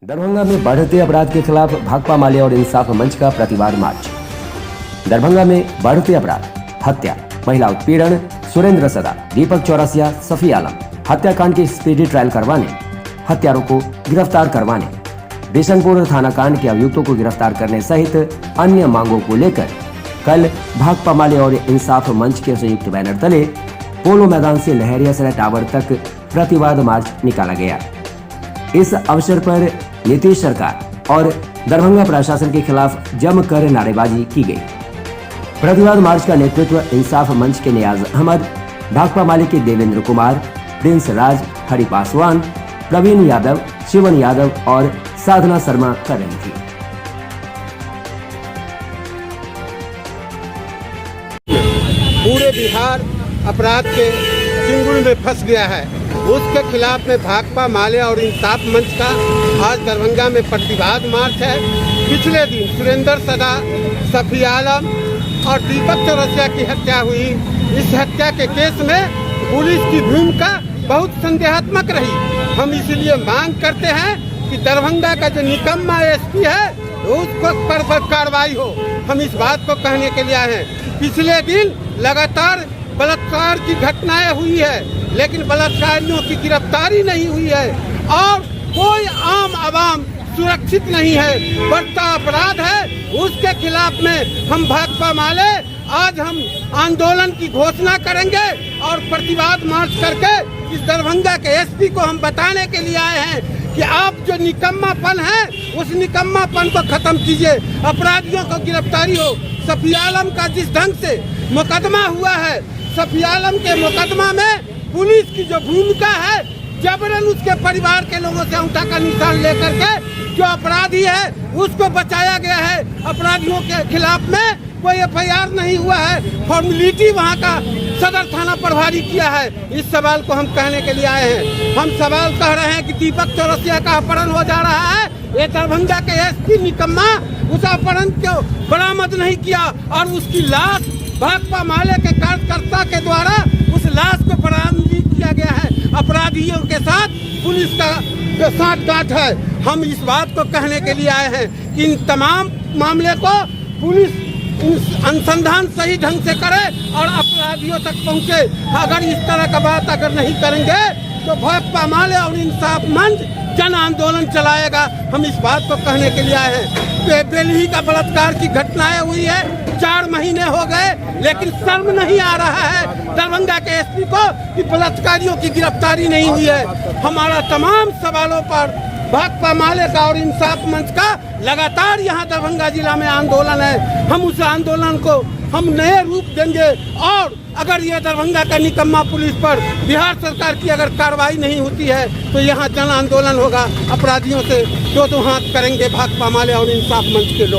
दरभंगा में बढ़ते अपराध के खिलाफ भाकपा माले और इंसाफ मंच का प्रतिवाद मार्च। दरभंगा में बढ़ते अपराध, हत्या, महिला उत्पीड़न, सुरेंद्र सदा, दीपक चौरसिया, सफी आलम हत्याकांड की स्पीडी ट्रायल करवाने, हत्यारों को गिरफ्तार करवाने, बिशनपुर थाना कांड के अभियुक्तों को गिरफ्तार करने सहित अन्य मांगों को लेकर कल भाकपा माले और इंसाफ मंच के संयुक्त बैनर तले पोलो मैदान से लहरियासराय टावर तक प्रतिवाद मार्च निकाला गया। इस अवसर पर नीतीश सरकार और दरभंगा प्रशासन के खिलाफ जमकर नारेबाजी की गई। प्रतिवाद मार्च का नेतृत्व इंसाफ मंच के नियाज अहमद, भाकपा माले के देवेंद्र कुमार, प्रिंस राज, हरि पासवान, प्रवीण यादव, शिवन यादव और साधना शर्मा कर रही थी। पूरे बिहार अपराध के चिंगुल में फंस गया है। उसके खिलाफ में भाकपा माले और इंसाफ मंच का आज दरभंगा में प्रतिवाद मार्च है। पिछले दिन सुरेंद्र सदा, सफी आलम और दीपक चौरसिया की हत्या हुई। इस हत्या के केस में पुलिस की भूमिका बहुत संदेहात्मक रही। हम इसलिए मांग करते हैं कि दरभंगा का जो निकम्मा एसपी है उसको पर कार्रवाई हो। हम इस बात को कहने के लिए आए हैं। पिछले दिन लगातार बलात्कार की घटनाएं हुई है, लेकिन बलात्कारियों की गिरफ्तारी नहीं हुई है और कोई आम आवाम सुरक्षित नहीं है। बढ़ता अपराध है, उसके खिलाफ में हम भाकपा माले आज हम आंदोलन की घोषणा करेंगे और प्रतिवाद मार्च करके इस दरभंगा के एसपी को हम बताने के लिए आए हैं कि आप जो निकम्मापन है उस निकम्मापन को खत्म कीजिए, अपराधियों को गिरफ्तारी हो। सफी आलम का जिस ढंग से मुकदमा हुआ है, सफी आलम के मुकदमा में पुलिस की जो भूमिका है, जबरन उसके परिवार के लोगों से अंगूठा का निशान लेकर के जो अपराधी है उसको बचाया गया है। अपराधियों के खिलाफ में कोई एफआईआर नहीं हुआ है, फॉर्मेलिटी वहाँ का सदर थाना प्रभारी किया है। इस सवाल को हम कहने के लिए आए हैं। हम सवाल कह रहे हैं कि दीपक चौरसिया का अपहरण हो जा रहा है, ये दरभंगा के एसपी निकम्मा उस अपहरण को बरामद नहीं किया और उसकी लाश भाकपा माले के कार्यकर्ता के द्वारा उस लाश को बरामद किया गया है। अपराधियों के साथ पुलिस का साठगांठ है। हम इस बात को कहने के लिए आए हैं कि इन तमाम मामले को पुलिस अनुसंधान सही ढंग से करे और अपराधियों तक पहुंचे। अगर इस तरह का बात अगर नहीं करेंगे तो भाकपा माले और इंसाफ मंच जन आंदोलन चलाएगा। हम इस बात को कहने के लिए आए हैं। बेलही का बलात्कार की घटनाएं हुई है, 4 महीने हो गए, लेकिन शर्म नहीं आ रहा है दरभंगा के एसपी को कि बलात्कारियों की गिरफ्तारी नहीं हुई है। हमारा तमाम सवालों पर भाकपा माले का और इंसाफ मंच का लगातार यहाँ दरभंगा जिला में आंदोलन है। हम उस आंदोलन को हम नए रूप देंगे और अगर ये दरभंगा का निकम्मा पुलिस पर बिहार सरकार की अगर कार्रवाई नहीं होती है तो यहाँ जन आंदोलन होगा। अपराधियों से दो हाथ करेंगे भाकपा माले और इंसाफ मंच के लोग।